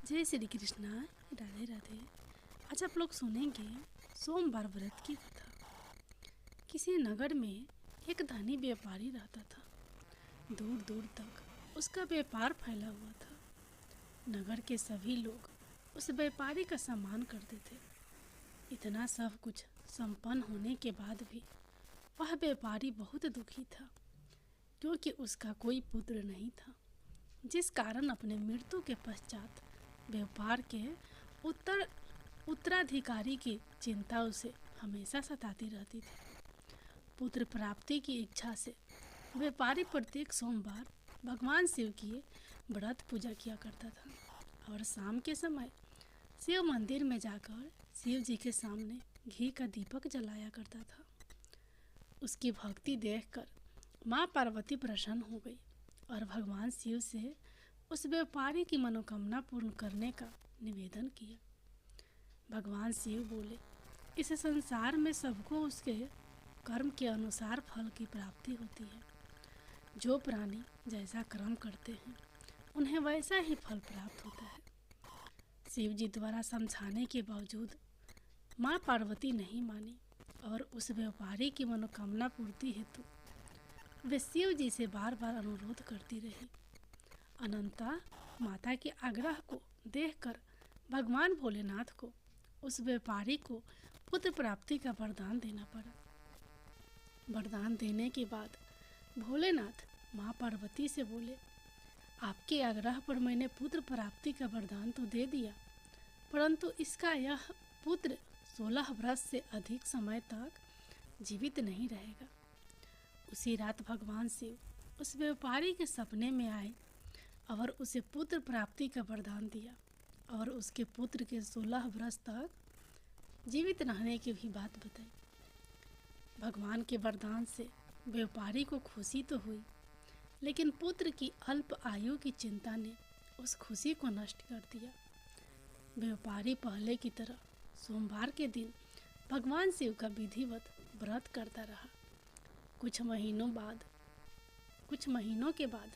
जय श्री कृष्णा। राधे राधे। आज आप लोग सुनेंगे सोमवार व्रत की कथा। किसी नगर में एक धनी व्यापारी रहता था। दूर दूर तक उसका व्यापार फैला हुआ था। नगर के सभी लोग उस व्यापारी का सम्मान करते थे। इतना सब कुछ संपन्न होने के बाद भी वह व्यापारी बहुत दुखी था, क्योंकि उसका कोई पुत्र नहीं था, जिस कारण अपने मृत्यु के पश्चात व्यापार के उत्तराधिकारी की चिंता उसे हमेशा सताती रहती थी। पुत्र प्राप्ति की इच्छा से व्यापारी प्रत्येक सोमवार भगवान शिव की व्रत पूजा किया करता था और शाम के समय शिव मंदिर में जाकर शिव जी के सामने घी का दीपक जलाया करता था। उसकी भक्ति देखकर माँ पार्वती प्रसन्न हो गई और भगवान शिव से उस व्यापारी की मनोकामना पूर्ण करने का निवेदन किया। भगवान शिव बोले, इस संसार में सबको उसके कर्म के अनुसार फल की प्राप्ति होती है। जो प्राणी जैसा कर्म करते हैं उन्हें वैसा ही फल प्राप्त होता है। शिव जी द्वारा समझाने के बावजूद माँ पार्वती नहीं मानी और उस व्यापारी की मनोकामना पूर्ति हेतु वे शिव जी से बार बार अनुरोध करती रही। अनंता माता के आग्रह को देखकर भगवान भोलेनाथ को उस व्यापारी को पुत्र प्राप्ति का वरदान देना पड़ा। वरदान देने के बाद भोलेनाथ माँ पार्वती से बोले, आपके आग्रह पर मैंने पुत्र प्राप्ति का वरदान तो दे दिया, परंतु इसका यह पुत्र 16 वर्ष से अधिक समय तक जीवित नहीं रहेगा। उसी रात भगवान शिव उस व्यापारी के सपने में आए और उसे पुत्र प्राप्ति का वरदान दिया और उसके पुत्र के 16 वर्ष तक जीवित रहने की भी बात बताई। भगवान के वरदान से व्यापारी को खुशी तो हुई, लेकिन पुत्र की अल्प आयु की चिंता ने उस खुशी को नष्ट कर दिया। व्यापारी पहले की तरह सोमवार के दिन भगवान शिव का विधिवत व्रत करता रहा। कुछ महीनों के बाद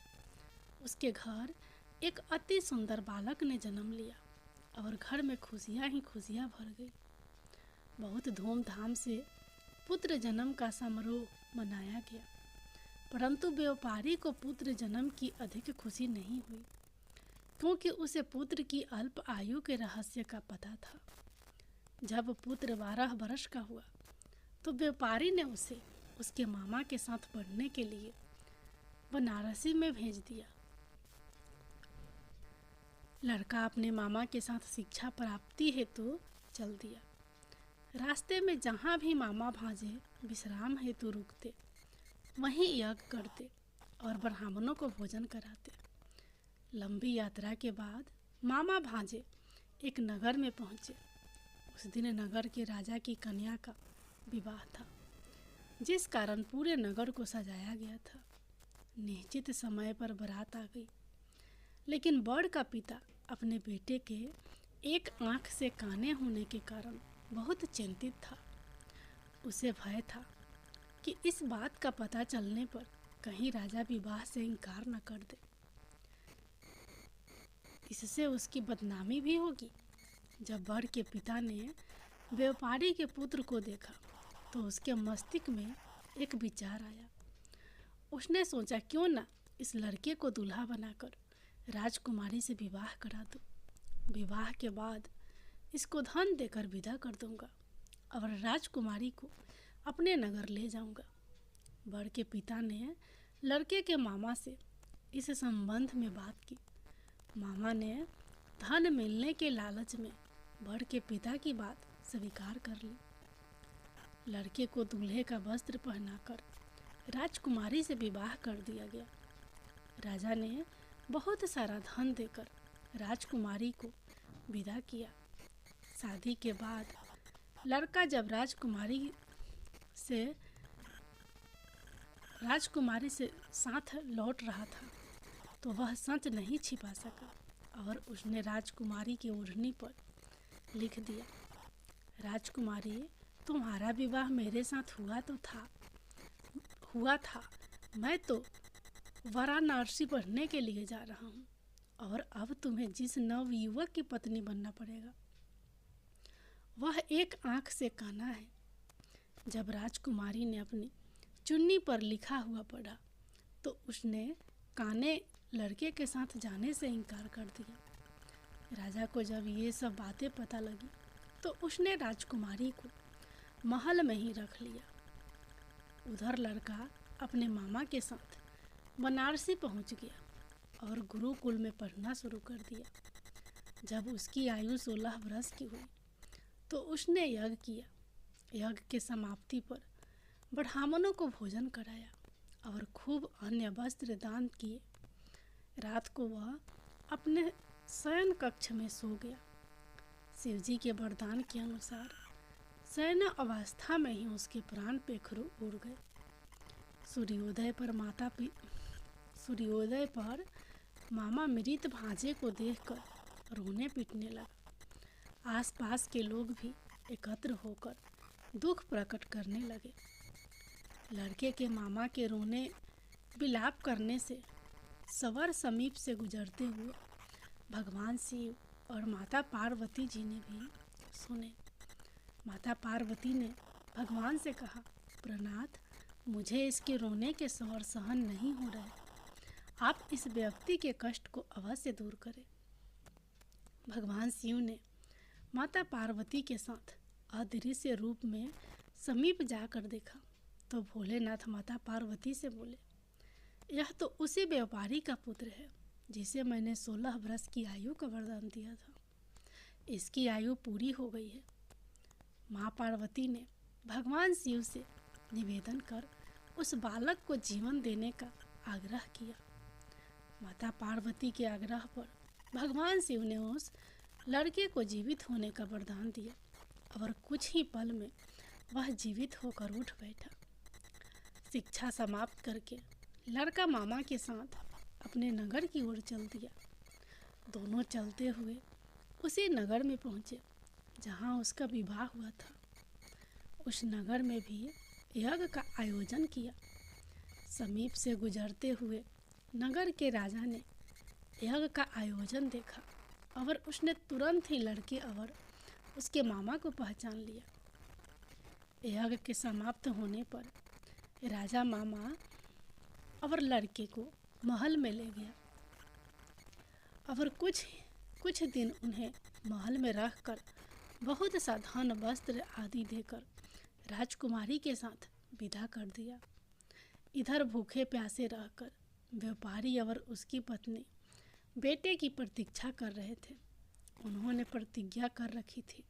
उसके घर एक अति सुंदर बालक ने जन्म लिया और घर में खुशियां ही खुशियां भर गई। बहुत धूमधाम से पुत्र जन्म का समारोह मनाया गया, परंतु व्यापारी को पुत्र जन्म की अधिक खुशी नहीं हुई, क्योंकि उसे पुत्र की अल्प आयु के रहस्य का पता था। जब पुत्र 12 वर्ष का हुआ तो व्यापारी ने उसे उसके मामा के साथ पढ़ने के लिए बनारसी में भेज दिया। लड़का अपने मामा के साथ शिक्षा प्राप्ति हेतु चल दिया। रास्ते में जहाँ भी मामा भांजे विश्राम हेतु रुकते, वहीं यज्ञ करते और ब्राह्मणों को भोजन कराते। लंबी यात्रा के बाद मामा भांजे एक नगर में पहुँचे। उस दिन नगर के राजा की कन्या का विवाह था, जिस कारण पूरे नगर को सजाया गया था। निश्चित समय पर बारात आ गई, लेकिन बड़ का पिता अपने बेटे के एक आंख से काने होने के कारण बहुत चिंतित था। उसे भय था कि इस बात का पता चलने पर कहीं राजा विवाह से इनकार न कर दे, इससे उसकी बदनामी भी होगी। जब बड़ के पिता ने व्यापारी के पुत्र को देखा तो उसके मस्तिष्क में एक विचार आया। उसने सोचा, क्यों ना इस लड़के को दूल्हा बनाकर राजकुमारी से विवाह करा दूं। विवाह के बाद इसको धन देकर विदा कर दूंगा और राजकुमारी को अपने नगर ले जाऊंगा। बड़ के पिता ने लड़के के मामा से इस संबंध में बात की। मामा ने धन मिलने के लालच में बड़ के पिता की बात स्वीकार कर ली। लड़के को दूल्हे का वस्त्र पहनाकर राजकुमारी से विवाह कर दिया गया। राजा ने बहुत सारा धन देकर राजकुमारी को विदा किया। शादी के बाद लड़का जब राजकुमारी से साथ लौट रहा था तो वह सच नहीं छिपा सका और उसने राजकुमारी की ओढ़नी पर लिख दिया, राजकुमारी, तुम्हारा विवाह मेरे साथ हुआ था। मैं तो वाराणसी पढ़ने के लिए जा रहा हूँ और अब तुम्हें जिस नवयुवक की पत्नी बनना पड़ेगा वह एक आंख से काना है। जब राजकुमारी ने अपनी चुन्नी पर लिखा हुआ पढ़ा तो उसने काने लड़के के साथ जाने से इनकार कर दिया। राजा को जब ये सब बातें पता लगी तो उसने राजकुमारी को महल में ही रख लिया। उधर लड़का अपने मामा के साथ बनारसी पहुंच गया और गुरुकुल में पढ़ना शुरू कर दिया। जब उसकी आयु 16 वर्ष की हुई तो उसने यज्ञ किया। यज्ञ के समाप्ति पर ब्राह्मणों को भोजन कराया और खूब अन्य वस्त्र दान किए। रात को वह अपने शयन कक्ष में सो गया। शिवजी के वरदान के अनुसार शयन अवस्था में ही उसके प्राण पेखरू उड़ गए। सूर्योदय पर मामा मृत भांजे को देखकर रोने पीटने लगा। आसपास के लोग भी एकत्र होकर दुख प्रकट करने लगे। लड़के के मामा के रोने विलाप करने से सवर समीप से गुजरते हुए भगवान शिव और माता पार्वती जी ने भी सुने। माता पार्वती ने भगवान से कहा, प्रनाथ, मुझे इसके रोने के स्वर सहन नहीं हो रहे, आप इस व्यक्ति के कष्ट को अवश्य दूर करें। भगवान शिव ने माता पार्वती के साथ अदृश्य रूप में समीप जाकर देखा तो भोलेनाथ माता पार्वती से बोले, यह तो उसी व्यापारी का पुत्र है जिसे मैंने 16 वर्ष की आयु का वरदान दिया था। इसकी आयु पूरी हो गई है। माँ पार्वती ने भगवान शिव से निवेदन कर उस बालक को जीवन देने का आग्रह किया। माता पार्वती के आग्रह पर भगवान शिव ने उस लड़के को जीवित होने का वरदान दिया और कुछ ही पल में वह जीवित होकर उठ बैठा। शिक्षा समाप्त करके लड़का मामा के साथ अपने नगर की ओर चल दिया। दोनों चलते हुए उसी नगर में पहुँचे जहाँ उसका विवाह हुआ था। उस नगर में भी यज्ञ का आयोजन किया। समीप से गुजरते हुए नगर के राजा ने यज्ञ का आयोजन देखा और उसने तुरंत ही लड़के और उसके मामा को पहचान लिया। यज्ञ के समाप्त होने पर राजा मामा और लड़के को महल में ले गया और कुछ दिन उन्हें महल में रखकर बहुत सा धन वस्त्र आदि देकर राजकुमारी के साथ विदा कर दिया। इधर भूखे प्यासे रहकर व्यापारी और उसकी पत्नी बेटे की प्रतीक्षा कर रहे थे। उन्होंने प्रतिज्ञा कर रखी थी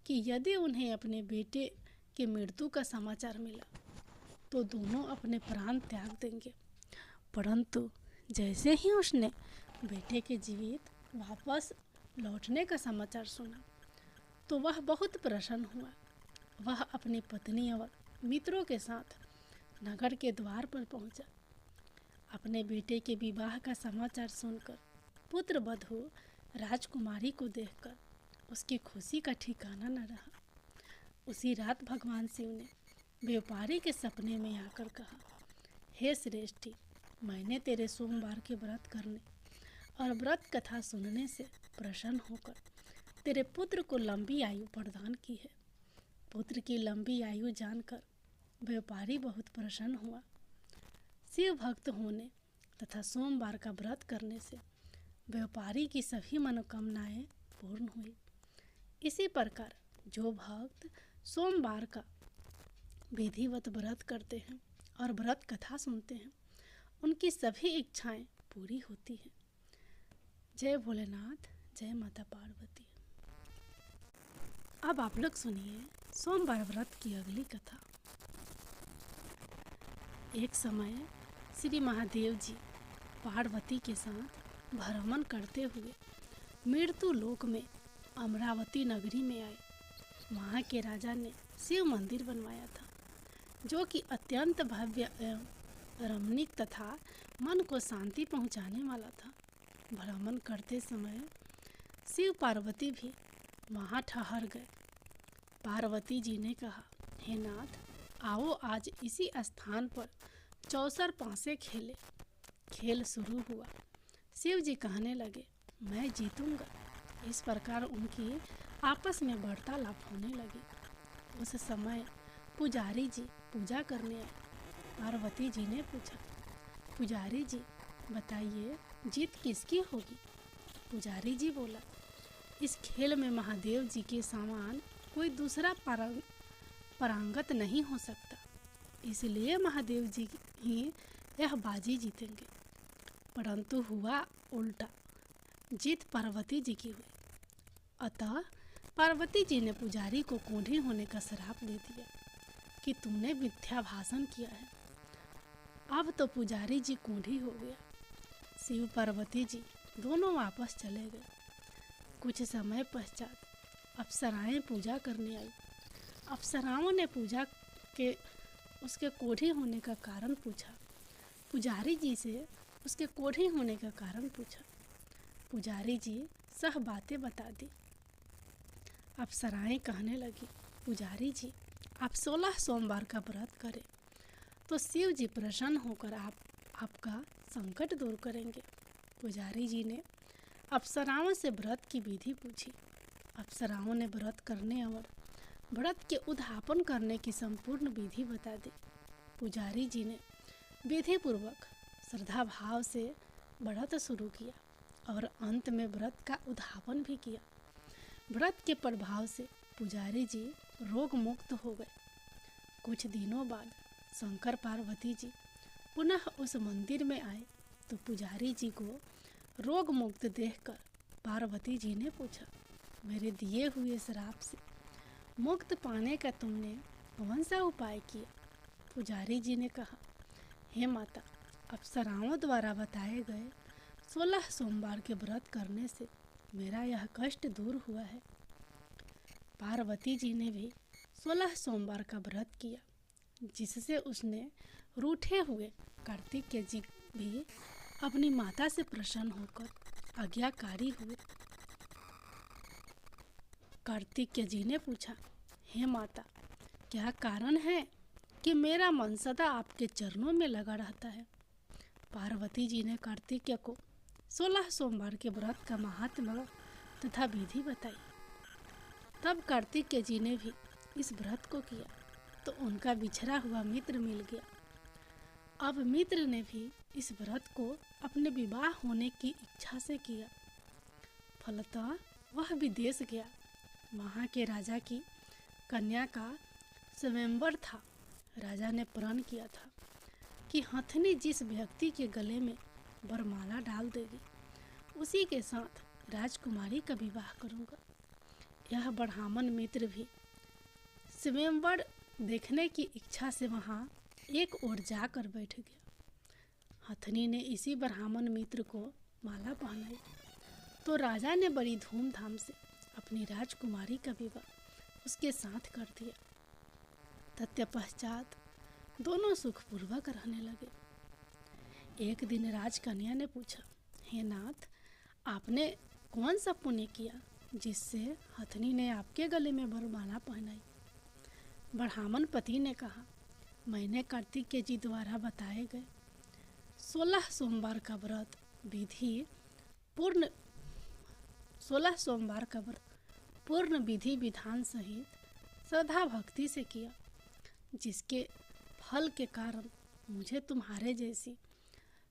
कि यदि उन्हें अपने बेटे के मृत्यु का समाचार मिला तो दोनों अपने प्राण त्याग देंगे। परंतु जैसे ही उसने बेटे के जीवित वापस लौटने का समाचार सुना तो वह बहुत प्रसन्न हुआ। वह अपनी पत्नी और मित्रों के साथ नगर के द्वार पर पहुंचा। अपने बेटे के विवाह का समाचार सुनकर पुत्र वधू राजकुमारी को देखकर उसकी खुशी का ठिकाना न रहा। उसी रात भगवान शिव ने व्यापारी के सपने में आकर कहा, हे श्रेष्ठी, मैंने तेरे सोमवार के व्रत करने और व्रत कथा सुनने से प्रसन्न होकर तेरे पुत्र को लंबी आयु प्रदान की है। पुत्र की लंबी आयु जानकर व्यापारी बहुत प्रसन्न हुआ। शिव भक्त होने तथा सोमवार का व्रत करने से व्यापारी की सभी मनोकामनाएं पूर्ण हुई। इसी प्रकार जो भक्त सोमवार का विधिवत व्रत करते हैं और व्रत कथा सुनते हैं उनकी सभी इच्छाएं पूरी होती हैं। जय भोलेनाथ, जय माता पार्वती। अब आप लोग सुनिए सोमवार व्रत की अगली कथा। एक समय श्री महादेव जी पार्वती के साथ भ्रमण करते हुए मृत्यु लोक में अमरावती नगरी में आए। वहाँ के राजा ने शिव मंदिर बनवाया था जो कि अत्यंत भव्य एवं रमणीक तथा मन को शांति पहुँचाने वाला था। भ्रमण करते समय शिव पार्वती भी वहाँ ठहर गए। पार्वती जी ने कहा, हे नाथ, आओ आज इसी स्थान पर चौसर पासे खेले। खेल शुरू हुआ। शिव जी कहने लगे, मैं जीतूंगा। इस प्रकार उनकी आपस में वार्तालाप होने लगी। उस समय पुजारी जी पूजा करने आए। पार्वती जी ने पूछा, पुजारी जी बताइए, जीत किसकी होगी? पुजारी जी बोला, इस खेल में महादेव जी के समान कोई दूसरा पारंगत नहीं हो सकता, इसलिए महादेव जी ही यह बाजी जीतेंगे। परंतु हुआ उल्टा, जीत पार्वती जी की हुई। अतः पार्वती जी ने पुजारी को कोढ़ी होने का श्राप दे दिया कि तुमने मिथ्या भाषण किया है। अब तो पुजारी जी कोढ़ी हो गया। शिव पार्वती जी दोनों वापस चले गए। कुछ समय पश्चात अप्सराएं पूजा करने आई। अप्सराओं ने पूजा के उसके कोढ़ी होने का कारण पूछा। पुजारी जी से उसके कोढ़ी होने का कारण पूछा। पुजारी जी सब बातें बता दी। अप्सराएं कहने लगी, पुजारी जी आप 16 सोमवार का व्रत करें तो शिव जी प्रसन्न होकर आपका संकट दूर करेंगे। पुजारी जी ने अप्सराओं से व्रत की विधि पूछी। अप्सराओं ने व्रत करने और व्रत के उद्यापन करने की संपूर्ण विधि बता दी। पुजारी जी ने विधि पूर्वक श्रद्धा भाव से व्रत शुरू किया और अंत में व्रत का उद्यापन भी किया। व्रत के प्रभाव से पुजारी जी रोग मुक्त हो गए। कुछ दिनों बाद शंकर पार्वती जी पुनः उस मंदिर में आए तो पुजारी जी को रोग मुक्त देखकर पार्वती जी ने पूछा, मेरे दिए हुए श्राप से मुक्त पाने का तुमने कौन सा उपाय किया? पुजारी जी ने कहा, हे माता, अप्सराओं द्वारा बताए गए 16 सोमवार के व्रत करने से मेरा यह कष्ट दूर हुआ है। पार्वती जी ने भी 16 सोमवार का व्रत किया, जिससे उसने रूठे हुए कार्तिकेय जी भी अपनी माता से प्रसन्न होकर आज्ञाकारी हुए। कार्तिकेय जी ने पूछा, हे माता, क्या कारण है कि मेरा मन सदा आपके चरणों में लगा रहता है? पार्वती जी ने कार्तिकेय को 16 सोमवार के व्रत का महात्म्य तथा विधि बताई। तब कार्तिकेय जी ने भी इस व्रत को किया तो उनका बिछड़ा हुआ मित्र मिल गया। अब मित्र ने भी इस व्रत को अपने विवाह होने की इच्छा से किया। फलतः वह विदेश गया। वहाँ के राजा की कन्या का स्वयंवर था। राजा ने प्रण किया था कि हथनी जिस व्यक्ति के गले में वरमाला डाल देगी उसी के साथ राजकुमारी का विवाह करूँगा। यह ब्राह्मण मित्र भी स्वयंवर देखने की इच्छा से वहाँ एक ओर जाकर बैठ गया। हथनी ने इसी ब्राह्मण मित्र को माला पहनाई तो राजा ने बड़ी धूमधाम से अपनी राजकुमारी का विवाह उसके साथ कर दिया। तत्पश्चात दोनों सुखपूर्वक रहने लगे। एक दिन राजकन्या ने पूछा, हे नाथ, आपने कौन सा पुण्य किया जिससे हथनी ने आपके गले में वरमाला पहनाई? ब्राह्मण पति ने कहा, मैंने कार्तिकेय जी द्वारा बताए गए 16 सोमवार का व्रत विधि पूर्ण विधि विधान सहित श्रद्धा भक्ति से किया, जिसके फल के कारण मुझे तुम्हारे जैसी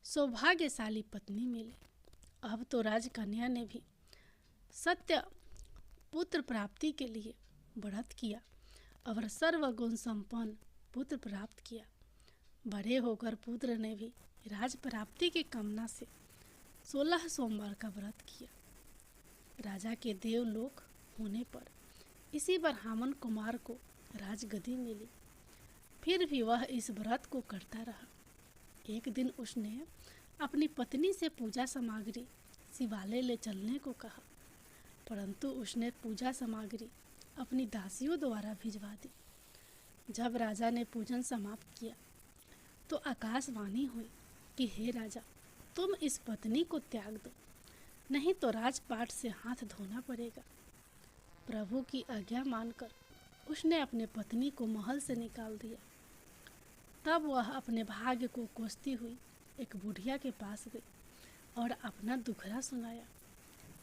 सौभाग्यशाली पत्नी मिली। अब तो राजकन्या ने भी सत्य पुत्र प्राप्ति के लिए व्रत किया और सर्वगुण संपन्न पुत्र प्राप्त किया। बड़े होकर पुत्र ने भी राज प्राप्ति की कामना से 16 सोमवार का व्रत किया। राजा के देवलोक होने पर इसी ब्राह्मण कुमार को राजगद्दी मिली। फिर भी वह इस व्रत को करता रहा। एक दिन उसने अपनी पत्नी से पूजा सामग्री शिवालय ले चलने को कहा, परंतु उसने पूजा सामग्री अपनी दासियों द्वारा भिजवा दी। जब राजा ने पूजन समाप्त किया तो आकाशवाणी हुई कि हे राजा, तुम इस पत्नी को त्याग दो, नहीं तो राजपाट से हाथ धोना पड़ेगा। प्रभु की आज्ञा मानकर उसने अपने पत्नी को महल से निकाल दिया। तब वह अपने भाग्य को कोसती हुई एक बुढ़िया के पास गई और अपना दुखड़ा सुनाया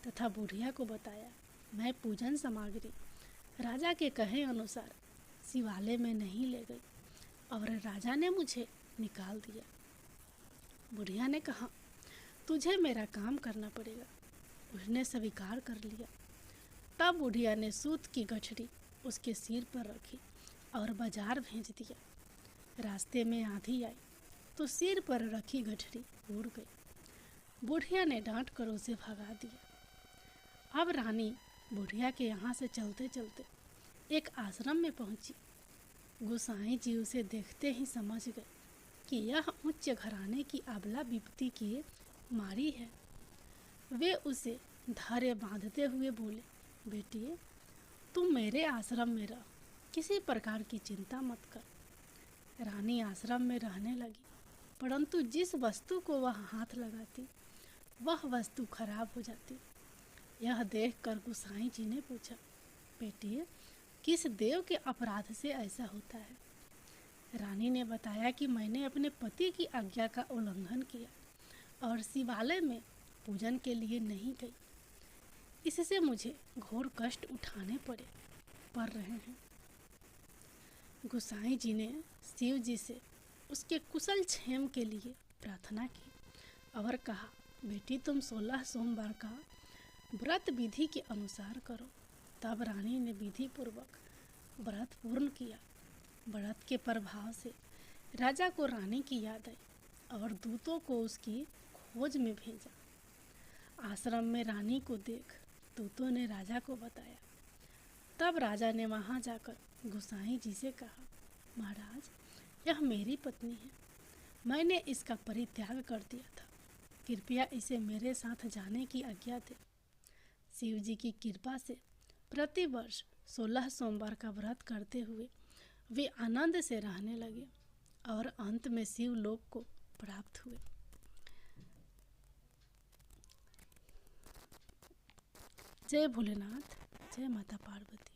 तथा बुढ़िया को बताया, मैं पूजन सामग्री राजा के कहे अनुसार शिवालय में नहीं ले गई और राजा ने मुझे निकाल दिया। बुढ़िया ने कहा, तुझे मेरा काम करना पड़ेगा। उसने स्वीकार कर लिया। तब बुढ़िया ने सूत की गठरी उसके सिर पर रखी और बाजार भेज दिया। रास्ते में आंधी आई तो सिर पर रखी गठरी उड़ गई। बुढ़िया ने डांट कर उसे भगा दिया। अब रानी बुढ़िया के यहाँ से चलते चलते एक आश्रम में पहुंची। गोसाई जी उसे देखते ही समझ गए कि यह उच्च घराने की अबला विपत्ति की मारी है। वे उसे धैर्य बांधते हुए बोले, बेटी तुम मेरे आश्रम में रह, किसी प्रकार की चिंता मत कर। रानी आश्रम में रहने लगी, परंतु जिस वस्तु को वह हाथ लगाती वह वस्तु खराब हो जाती। यह देखकर गोसाई जी ने पूछा, बेटी किस देव के अपराध से ऐसा होता है? रानी ने बताया कि मैंने अपने पति की आज्ञा का उल्लंघन किया और शिवालय में पूजन के लिए नहीं गई। इससे मुझे घोर कष्ट उठाने पड़ रहे हैं। गोसाई जी ने शिव जी से उसके कुशल क्षेम के लिए प्रार्थना की और कहा, बेटी तुम 16 सोमवार का व्रत विधि के अनुसार करो। तब रानी ने विधि पूर्वक व्रत पूर्ण किया। व्रत के प्रभाव से राजा को रानी की याद आई और दूतों को उसकी खोज में भेजा। आश्रम में रानी को देख दूतों ने राजा को बताया। तब राजा ने वहां जाकर गोसाई जी से कहा, महाराज यह मेरी पत्नी है, मैंने इसका परित्याग कर दिया था, कृपया इसे मेरे साथ जाने की आज्ञा दे। शिव जी की कृपा से प्रतिवर्ष 16 सोमवार का व्रत करते हुए वे आनंद से रहने लगे और अंत में शिव लोक को प्राप्त हुए। जय भोलेनाथ, जय माता पार्वती।